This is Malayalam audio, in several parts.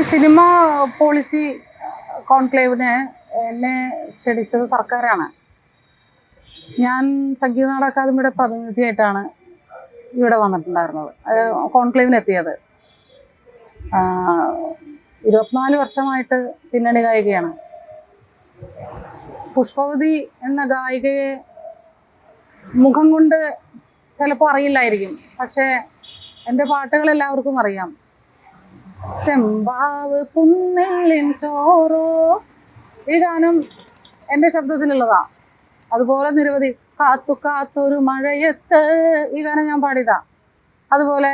സിനിമ പോളിസി കോൺക്ലേവിന് എന്നെ ക്ഷണിച്ചത് സർക്കാരാണ്. ഞാൻ സംഗീത നാടക അക്കാദമിയുടെ പ്രതിനിധിയായിട്ടാണ് ഇവിടെ വന്നിട്ടുണ്ടായിരുന്നത്, കോൺക്ലേവിനെത്തിയത്. 24 വർഷമായിട്ട് പിന്നണി ഗായികയാണ്. പുഷ്പവതി എന്ന ഗായികയെ മുഖം കൊണ്ട് ചിലപ്പോൾ അറിയില്ലായിരിക്കും, പക്ഷേ എൻ്റെ പാട്ടുകൾ എല്ലാവർക്കും അറിയാം. ചെമ്പാവ് പുന്നെല്ലിൻ ചോറോ, ഈ ഗാനം എൻ്റെ ശബ്ദത്തിലുള്ളതാ. അതുപോലെ നിരവധി, കാത്തു കാത്തൊരു മഴയത്ത്, ഈ ഗാനം ഞാൻ പാടിയതാ. അതുപോലെ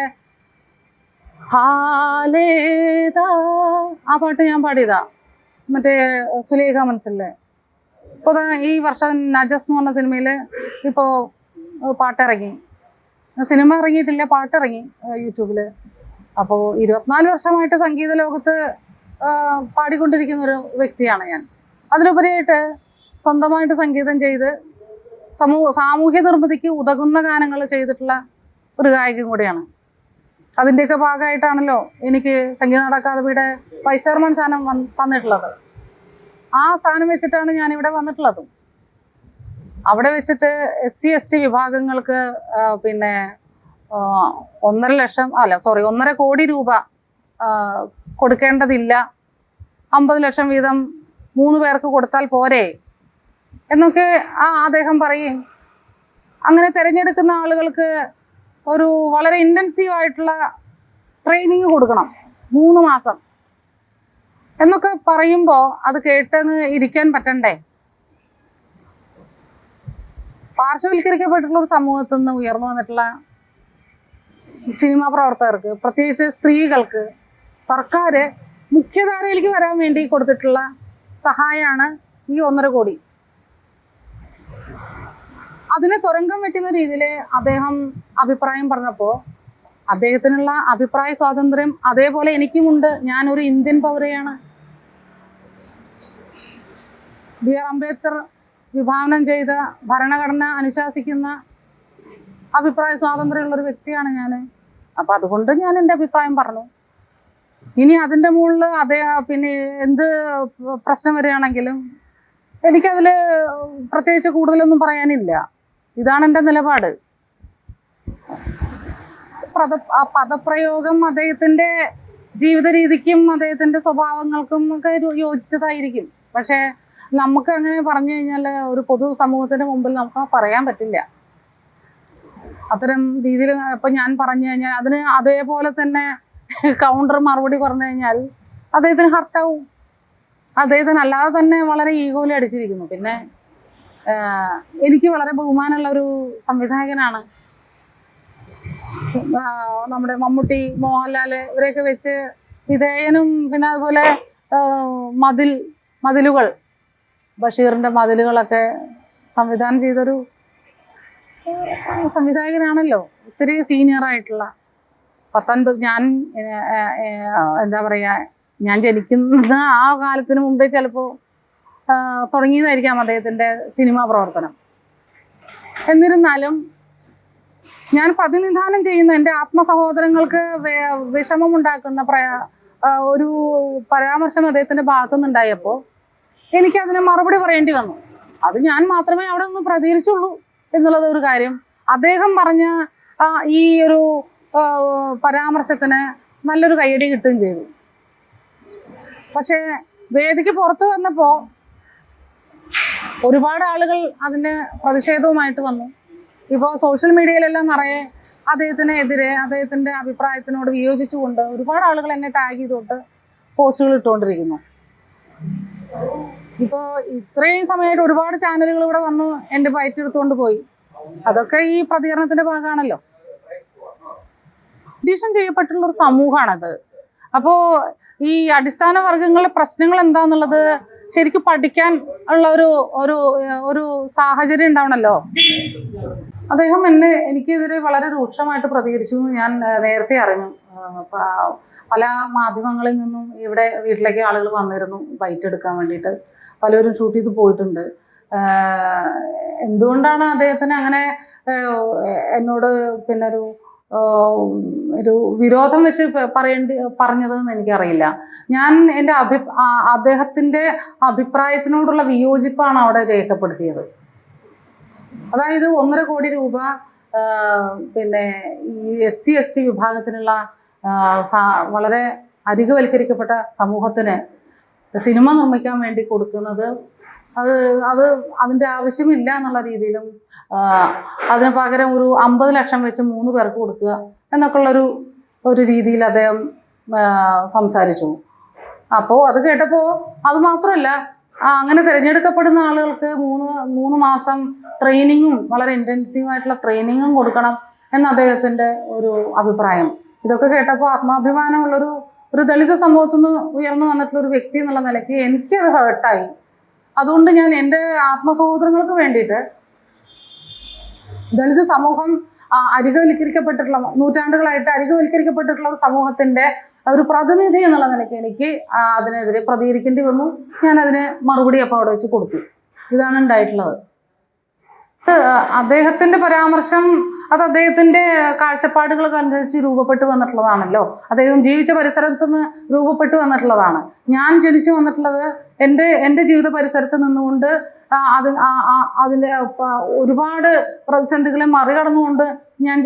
ഹാലേതാ, ആ പാട്ട് ഞാൻ പാടിയതാ. മറ്റേ സുലേഖ മനസ്സിലെ ഇപ്പോൾ ഈ വർഷം നജസ് എന്ന് പറഞ്ഞ സിനിമയിൽ ഇപ്പോൾ പാട്ടിറങ്ങി. സിനിമ ഇറങ്ങിയിട്ടില്ല, പാട്ടിറങ്ങി യൂട്യൂബിൽ. അപ്പോൾ 24 വർഷമായിട്ട് സംഗീത ലോകത്ത് പാടിക്കൊണ്ടിരിക്കുന്ന ഒരു വ്യക്തിയാണ് ഞാൻ. അതിലുപരിയായിട്ട് സ്വന്തമായിട്ട് സംഗീതം ചെയ്ത് സാമൂഹ്യ നിർമ്മിതിക്ക് ഉതകുന്ന ഗാനങ്ങൾ ചെയ്തിട്ടുള്ള ഒരു ഗായകൻ കൂടിയാണ്. അതിൻ്റെയൊക്കെ ഭാഗമായിട്ടാണല്ലോ എനിക്ക് സംഗീത നാടക അക്കാദമിയുടെ വൈസ് ചെയർമാൻ സ്ഥാനം തന്നിട്ടുള്ളത്. ആ സ്ഥാനം വെച്ചിട്ടാണ് ഞാനിവിടെ വന്നിട്ടുള്ളതും. അവിടെ വെച്ചിട്ട് SC/ST വിഭാഗങ്ങൾക്ക് 1.5 കോടി രൂപ കൊടുക്കേണ്ടതില്ല, 50 ലക്ഷം വീതം 3 പേർക്ക് കൊടുത്താൽ പോരെ എന്നൊക്കെ അദ്ദേഹം പറയും. അങ്ങനെ തിരഞ്ഞെടുക്കുന്ന ആളുകൾക്ക് ഒരു വളരെ ഇൻറ്റൻസീവായിട്ടുള്ള ട്രെയിനിങ് കൊടുക്കണം, 3 മാസം എന്നൊക്കെ പറയുമ്പോൾ അത് കേട്ടെന്ന് ഇരിക്കാൻ പറ്റണ്ടേ? പാർശ്വവൽക്കരിക്കപ്പെട്ടിട്ടുള്ള ഒരു സമൂഹത്തിൽ നിന്ന് ഉയർന്നു വന്നിട്ടുള്ള സിനിമാ പ്രവർത്തകർക്ക്, പ്രത്യേകിച്ച് സ്ത്രീകൾക്ക്, സർക്കാർ മുഖ്യധാരയിലേക്ക് വരാൻ വേണ്ടി കൊടുത്തിട്ടുള്ള സഹായമാണ് ഈ 1.5 കോടി. അതിനെ തുരങ്കം വെക്കുന്ന രീതിയിൽ അദ്ദേഹം അഭിപ്രായം പറഞ്ഞപ്പോൾ, അദ്ദേഹത്തിനുള്ള അഭിപ്രായ സ്വാതന്ത്ര്യം അതേപോലെ എനിക്കുമുണ്ട്. ഞാനൊരു ഇന്ത്യൻ പൗരയാണ്. BR അംബേദ്കർ വിഭാവനം ചെയ്ത ഭരണഘടന അനുശാസിക്കുന്ന അഭിപ്രായ സ്വാതന്ത്ര്യമുള്ളൊരു വ്യക്തിയാണ് ഞാൻ. അപ്പം അതുകൊണ്ട് ഞാൻ എൻ്റെ അഭിപ്രായം പറഞ്ഞു. ഇനി അതിൻ്റെ മുകളിൽ എന്ത് പ്രശ്നം വരികയാണെങ്കിലും എനിക്കതിൽ പ്രത്യേകിച്ച് കൂടുതലൊന്നും പറയാനില്ല. ഇതാണ് എൻ്റെ നിലപാട്. പദപ്രയോഗം അദ്ദേഹത്തിൻ്റെ ജീവിത രീതിക്കും അദ്ദേഹത്തിൻ്റെ സ്വഭാവങ്ങൾക്കും ഒക്കെ യോജിച്ചതായിരിക്കും. പക്ഷേ നമുക്ക് അങ്ങനെ പറഞ്ഞു കഴിഞ്ഞാൽ ഒരു പൊതു സമൂഹത്തിൻ്റെ മുമ്പിൽ നമുക്ക് പറയാൻ പറ്റില്ല. അത്തരം രീതിയിൽ ഇപ്പം ഞാൻ പറഞ്ഞു കഴിഞ്ഞാൽ അതിന് അതേപോലെ തന്നെ കൗണ്ടർ മറുപടി പറഞ്ഞു കഴിഞ്ഞാൽ അദ്ദേഹത്തിന് ഹർട്ടാവും. അദ്ദേഹത്തിന് അല്ലാതെ തന്നെ വളരെ ഈഗോയിൽ അടിച്ചിരിക്കുന്നു. പിന്നെ എനിക്ക് വളരെ ബഹുമാനമുള്ള ഒരു സംവിധായകനാണ് നമ്മുടെ മമ്മൂട്ടി, മോഹൻലാൽ, ഇവരെയൊക്കെ വെച്ച് വിധേയനും, പിന്നെ അതുപോലെ മതിലുകൾ, ബഷീറിൻ്റെ മതിലുകളൊക്കെ സംവിധാനം ചെയ്തൊരു സംവിധായകനാണല്ലോ. ഒത്തിരി സീനിയറായിട്ടുള്ള 19 ഞാൻ ജനിക്കുന്ന ആ കാലത്തിന് മുമ്പേ ചിലപ്പോൾ തുടങ്ങിയതായിരിക്കാം അദ്ദേഹത്തിൻ്റെ സിനിമാ പ്രവർത്തനം. എന്നിരുന്നാലും ഞാൻ പ്രതിനിധാനം ചെയ്യുന്ന എൻ്റെ ആത്മസഹോദരങ്ങൾക്ക് വിഷമമുണ്ടാക്കുന്ന ഒരു പരാമർശം അദ്ദേഹത്തിൻ്റെ ഭാഗത്തുനിന്നുണ്ടായപ്പോൾ എനിക്കതിന് മറുപടി പറയേണ്ടി വന്നു. അത് ഞാൻ മാത്രമേ അവിടെ നിന്ന് പ്രതികരിച്ചുള്ളൂ എന്നുള്ളത് ഒരു കാര്യം. അദ്ദേഹം പറഞ്ഞ ഈ ഒരു പരാമർശത്തിന് നല്ലൊരു കയ്യടി കിട്ടുകയും ചെയ്തു. പക്ഷേ വേദിക്ക് പുറത്ത് വന്നപ്പോൾ ഒരുപാട് ആളുകൾ അതിൻ്റെ പ്രതിഷേധവുമായിട്ട് വന്നു. ഇപ്പോൾ സോഷ്യൽ മീഡിയയിലെല്ലാം നിറയെ അദ്ദേഹത്തിനെതിരെ, അദ്ദേഹത്തിൻ്റെ അഭിപ്രായത്തിനോട് വിയോജിച്ചുകൊണ്ട് ഒരുപാട് ആളുകൾ എന്നെ ടാഗ് ചെയ്തുകൊണ്ട് പോസ്റ്റുകൾ ഇട്ടുകൊണ്ടിരിക്കുന്നു. ഇപ്പോൾ ഇത്രയും സമയമായിട്ട് ഒരുപാട് ചാനലുകൾ ഇവിടെ വന്ന് എൻ്റെ ബൈറ്റ് എടുത്തുകൊണ്ട് പോയി. അതൊക്കെ ഈ പ്രതികരണത്തിൻ്റെ ഭാഗമാണല്ലോ. കണ്ടീഷൻ ചെയ്യപ്പെട്ടുള്ളൊരു സമൂഹമാണത്. അപ്പോൾ ഈ അടിസ്ഥാന വർഗങ്ങളിലെ പ്രശ്നങ്ങൾ എന്താണെന്നുള്ളത് ശരിക്കും പഠിക്കാൻ ഉള്ള ഒരു സാഹചര്യം ഉണ്ടാവണമല്ലോ. അദ്ദേഹം എനിക്കെതിരെ വളരെ രൂക്ഷമായിട്ട് പ്രതികരിച്ചു എന്ന് ഞാൻ നേരത്തെ അറിഞ്ഞു. പല മാധ്യമങ്ങളിൽ നിന്നും ഇവിടെ വീട്ടിലേക്ക് ആളുകൾ വന്നിരുന്നു ബൈറ്റ് എടുക്കാൻ വേണ്ടിയിട്ട്. പലരും ഷൂട്ട് ചെയ്ത് പോയിട്ടുണ്ട്. എന്തുകൊണ്ടാണ് അദ്ദേഹത്തിന് അങ്ങനെ എന്നോട് ഒരു ഒരു വിരോധം വെച്ച് പറഞ്ഞതെന്ന് എനിക്കറിയില്ല. ഞാൻ എൻ്റെ അദ്ദേഹത്തിൻ്റെ അഭിപ്രായത്തിനോടുള്ള വിയോജിപ്പാണ് അവിടെ രേഖപ്പെടുത്തിയത്. അതായത് 1.5 കോടി രൂപ പിന്നെ ഈ SC/ST വിഭാഗത്തിനുള്ള വളരെ അരികുവൽക്കരിക്കപ്പെട്ട സമൂഹത്തിന് സിനിമ നിർമ്മിക്കാൻ വേണ്ടി കൊടുക്കുന്നത് അതിൻ്റെ ആവശ്യമില്ല എന്നുള്ള രീതിയിലും അതിന് പകരം ഒരു 50 ലക്ഷം വെച്ച് 3 പേർക്ക് കൊടുക്കുക എന്നൊക്കെയുള്ളൊരു രീതിയിൽ അദ്ദേഹം സംസാരിച്ചു. അപ്പോൾ അത് കേട്ടപ്പോൾ അത് മാത്രമല്ല, അങ്ങനെ തിരഞ്ഞെടുക്കപ്പെടുന്ന ആളുകൾക്ക് 3 മാസം ട്രെയിനിങ്ങും വളരെ ഇൻറ്റൻസീവായിട്ടുള്ള ട്രെയിനിങ്ങും കൊടുക്കണം എന്ന അദ്ദേഹത്തിൻ്റെ ഒരു അഭിപ്രായം. ഇതൊക്കെ കേട്ടപ്പോൾ ആത്മാഭിമാനമുള്ളൊരു ദളിത് സമൂഹത്തിൽ നിന്ന് ഉയർന്നു വന്നിട്ടുള്ള ഒരു വ്യക്തി എന്നുള്ള നിലയ്ക്ക് എനിക്കത് ഹേർട്ടായി. അതുകൊണ്ട് ഞാൻ എൻ്റെ ആത്മസഹോദരങ്ങൾക്ക് വേണ്ടിയിട്ട് ദളിത് സമൂഹം അരികുവൽക്കരിക്കപ്പെട്ടിട്ടുള്ള നൂറ്റാണ്ടുകളായിട്ട് അരികുവൽക്കരിക്കപ്പെട്ടിട്ടുള്ള ഒരു സമൂഹത്തിൻ്റെ ഒരു പ്രതിനിധി എന്നുള്ള നിലയ്ക്ക് എനിക്ക് അതിനെതിരെ പ്രതികരിക്കേണ്ടി വന്നു. ഞാൻ അതിന് മറുപടി അപ്പോൾ അവിടെ വെച്ച് കൊടുത്തു. ഇതാണ് ഉണ്ടായിട്ടുള്ളത്. അദ്ദേഹത്തിൻ്റെ പരാമർശം അത് അദ്ദേഹത്തിൻ്റെ കാഴ്ചപ്പാടുകൾക്കനുസരിച്ച് രൂപപ്പെട്ടു വന്നിട്ടുള്ളതാണല്ലോ. അദ്ദേഹം ജീവിച്ച പരിസരത്ത് നിന്ന് രൂപപ്പെട്ടു വന്നിട്ടുള്ളതാണ്. ഞാൻ ജനിച്ചു വന്നിട്ടുള്ളത് എൻ്റെ ജീവിത പരിസരത്ത് നിന്നുകൊണ്ട് അതിൻ്റെ ഒരുപാട് പ്രതിസന്ധികളെ മറികടന്നുകൊണ്ട് ഞാൻ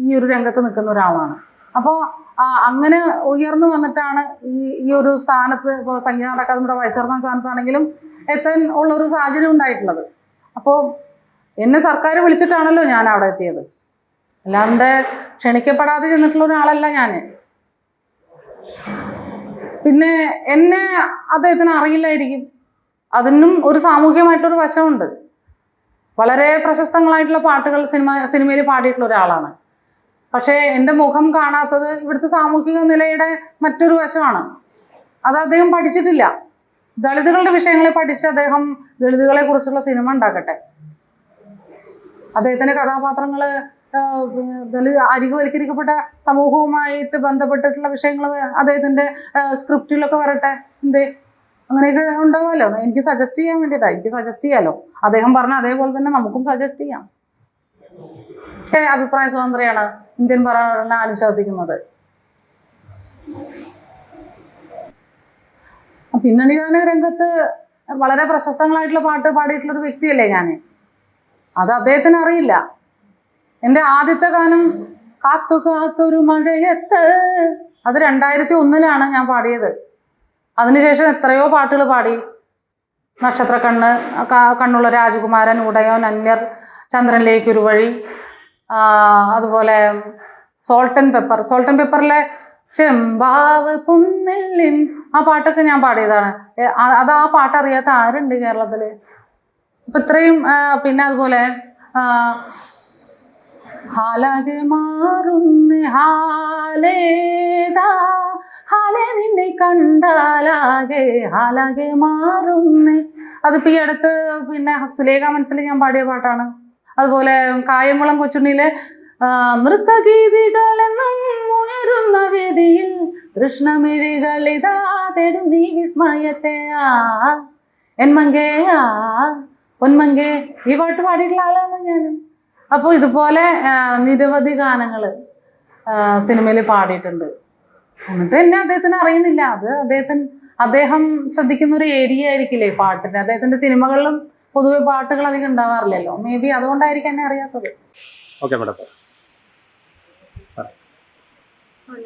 ഈ ഒരു രംഗത്ത് നിൽക്കുന്ന ഒരാളാണ്. അപ്പോൾ അങ്ങനെ ഉയർന്നു വന്നിട്ടാണ് ഈ ഒരു സ്ഥാനത്ത്, ഇപ്പോൾ സംഗീത നാടക അക്കാദമിയുടെ വൈസ് ചെയർമാൻ സ്ഥാനത്താണെങ്കിലും എത്താൻ ഉള്ളൊരു സാഹചര്യം ഉണ്ടായിട്ടുള്ളത്. അപ്പോൾ എന്നെ സർക്കാർ വിളിച്ചിട്ടാണല്ലോ ഞാൻ അവിടെ എത്തിയത്, അല്ലാണ്ട് ക്ഷണിക്കപ്പെടാതെ ചെന്നിട്ടുള്ള ഒരാളല്ല ഞാൻ. പിന്നെ എന്നെ അദ്ദേഹത്തിന് അറിയില്ലായിരിക്കും. അതിനും ഒരു സാമൂഹികമായിട്ടുള്ളൊരു വശമുണ്ട്. വളരെ പ്രശസ്തങ്ങളായിട്ടുള്ള പാട്ടുകൾ സിനിമയിൽ പാടിയിട്ടുള്ള ഒരാളാണ്. പക്ഷേ എൻ്റെ മുഖം കാണാത്തത് ഇവിടുത്തെ സാമൂഹിക നിലയുടെ മറ്റൊരു വശമാണ്. അത് അദ്ദേഹം പഠിച്ചിട്ടില്ല. ദളിതുകളുടെ വിഷയങ്ങളെ പഠിച്ച് അദ്ദേഹം ദളിതുകളെ കുറിച്ചുള്ള സിനിമ ഉണ്ടാക്കട്ടെ. അദ്ദേഹത്തിൻ്റെ കഥാപാത്രങ്ങൾ അരികുവൽക്കരിക്കപ്പെട്ട സമൂഹവുമായിട്ട് ബന്ധപ്പെട്ടിട്ടുള്ള വിഷയങ്ങൾ അദ്ദേഹത്തിൻ്റെ സ്ക്രിപ്റ്റിലൊക്കെ വരട്ടെ. അങ്ങനെയൊക്കെ ഉണ്ടാവുമല്ലോ. എനിക്ക് സജസ്റ്റ് ചെയ്യാൻ വേണ്ടിയിട്ടാണ്. എനിക്ക് സജസ്റ്റ് ചെയ്യാമല്ലോ. അദ്ദേഹം പറഞ്ഞ അതേപോലെ തന്നെ നമുക്കും സജസ്റ്റ് ചെയ്യാം. അഭിപ്രായ സ്വാതന്ത്ര്യമാണ് ഇന്ത്യൻ ഭരണഘടന അനുശാസിക്കുന്നത്. പിന്നണി ഗാന രംഗത്ത് വളരെ പ്രശസ്തങ്ങളായിട്ടുള്ള പാട്ട് പാടിയിട്ടുള്ളൊരു വ്യക്തിയല്ലേ ഞാൻ. അത് അദ്ദേഹത്തിന് അറിയില്ല. എൻ്റെ ആദ്യത്തെ ഗാനം കാത്തു കാത്തൊരു മഴയത്ത്, അത് 2001 ഞാൻ പാടിയത്. അതിനുശേഷം എത്രയോ പാട്ടുകൾ പാടി. നക്ഷത്രക്കണ്ണ്, കണ്ണുള്ള രാജകുമാരൻ, ഉടയോൻ, അന്യർ, ചന്ദ്രനിലേക്ക് ഒരു വഴി, അതുപോലെ സോൾട്ട് ആൻഡ് പെപ്പറിലെ ചെമ്പാവ് പുന്നെല്ലിൻ, ആ പാട്ടൊക്കെ ഞാൻ പാടിയതാണ്. അത് ആ പാട്ട് അറിയാത്ത ആരുണ്ട് കേരളത്തിൽ? ഇപ്പം ഇത്രയും. പിന്നെ അതുപോലെ ഹാലാകെ മാറുന്നേ ഹാലേതാ, ഹാലേ നിന്നെ കണ്ടാലാകെ ഹാലാകെ മാറുന്നേ, അതിപ്പോൾ ഈ അടുത്ത് പിന്നെ സുലേഖ മനസ്സിൽ ഞാൻ പാടിയ പാട്ടാണ്. അതുപോലെ കായംകുളം കൊച്ചുണ്ണിയിലെ നൃത്തഗീതികളെന്നും ഉയരുന്ന വേദിയിൽ കൃഷ്ണമിഴികളിതാ തേടും നീ വിസ്മയത്തെ എന്മങ്കേ പൊന്മങ്കേ, ഈ പാട്ട് പാടിയിട്ടുള്ള ആളാണ് ഞാൻ. അപ്പോൾ ഇതുപോലെ നിരവധി ഗാനങ്ങൾ സിനിമയിൽ പാടിയിട്ടുണ്ട്. എന്നിട്ട് എന്നെ അദ്ദേഹത്തിന് അറിയുന്നില്ല. അത് അദ്ദേഹം ശ്രദ്ധിക്കുന്ന ഒരു ഏരിയ ആയിരിക്കില്ലേ പാട്ടിന്. അദ്ദേഹത്തിൻ്റെ സിനിമകളിലും പൊതുവെ പാട്ടുകൾ അധികം ഉണ്ടാവാറില്ലല്ലോ. മേ ബി അതുകൊണ്ടായിരിക്കും എന്നെ അറിയാത്തത്.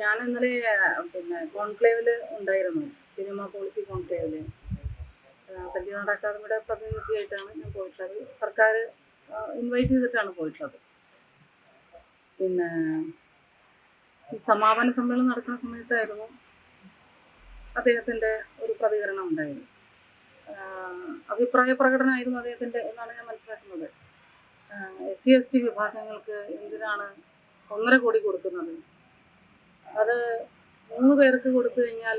ഞാൻ ഇന്നലെ പിന്നെ കോൺക്ലേവിൽ ഉണ്ടായിരുന്നു, സിനിമ പോളിസി കോൺക്ലേവിൽ. സംഗീത നാടക അക്കാദമിയുടെ പ്രതിനിധിയായിട്ടാണ് ഞാൻ പോയിട്ടുള്ളത്. സർക്കാർ ഇൻവൈറ്റ് ചെയ്തിട്ടാണ് പോയിട്ടുള്ളത്. പിന്നെ സമാപന സമ്മേളനം നടക്കുന്ന സമയത്തായിരുന്നു അദ്ദേഹത്തിൻ്റെ ഒരു പ്രതികരണം ഉണ്ടായത്. അഭിപ്രായ പ്രകടനമായിരുന്നു അദ്ദേഹത്തിൻ്റെ എന്നാണ് ഞാൻ മനസ്സിലാക്കുന്നത്. SC/ST വിഭാഗങ്ങൾക്ക് എന്തിനാണ് 1.5 കോടി കൊടുക്കുന്നത്? അത് 3 പേർക്ക് കൊടുത്തു കഴിഞ്ഞാൽ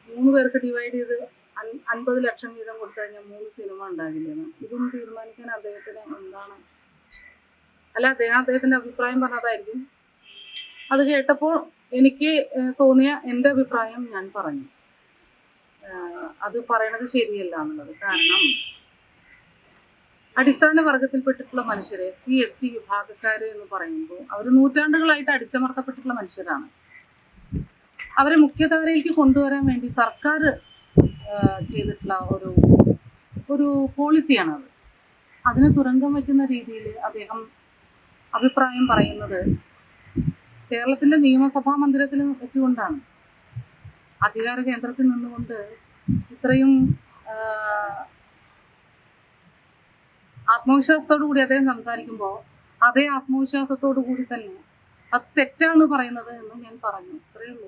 3 പേർക്ക് ഡിവൈഡ് ചെയ്ത് 50 ലക്ഷം വീതം കൊടുത്തു കഴിഞ്ഞാൽ 3 സിനിമ ഉണ്ടാകില്ലെന്ന്. ഇതൊന്നും തീരുമാനിക്കാൻ അദ്ദേഹത്തിന് എന്താണ്? അല്ല, അദ്ദേഹത്തിൻ്റെ അഭിപ്രായം പറഞ്ഞതായിരിക്കും. അത് കേട്ടപ്പോൾ എനിക്ക് തോന്നിയ എൻ്റെ അഭിപ്രായം ഞാൻ പറഞ്ഞു. അത് പറയണത് ശരിയല്ല എന്നുള്ളത്. കാരണം അടിസ്ഥാന വർഗത്തിൽപ്പെട്ടിട്ടുള്ള മനുഷ്യരെ SC ST വിഭാഗക്കാര് എന്ന് പറയുമ്പോൾ അവർ നൂറ്റാണ്ടുകളായിട്ട് അടിച്ചമർത്തപ്പെട്ടിട്ടുള്ള മനുഷ്യരാണ്. അവരെ മുഖ്യധാരയിലേക്ക് കൊണ്ടുവരാൻ വേണ്ടി സർക്കാർ ചെയ്തിട്ടുള്ള ഒരു പോളിസിയാണത്. അതിന് തുരങ്കം വയ്ക്കുന്ന രീതിയിൽ അദ്ദേഹം അഭിപ്രായം പറയുന്നത് കേരളത്തിൻ്റെ നിയമസഭാ മന്ദിരത്തിൽ വെച്ചുകൊണ്ടാണ്. അധികാര കേന്ദ്രത്തിൽ നിന്നുകൊണ്ട് ഇത്രയും ആത്മവിശ്വാസത്തോടു കൂടി അദ്ദേഹം സംസാരിക്കുമ്പോൾ അതേ ആത്മവിശ്വാസത്തോടു കൂടി തന്നെ അത് തെറ്റാണ് പറയുന്നത് എന്ന് ഞാൻ പറഞ്ഞു. ഇത്രയേ ഉള്ളൂ.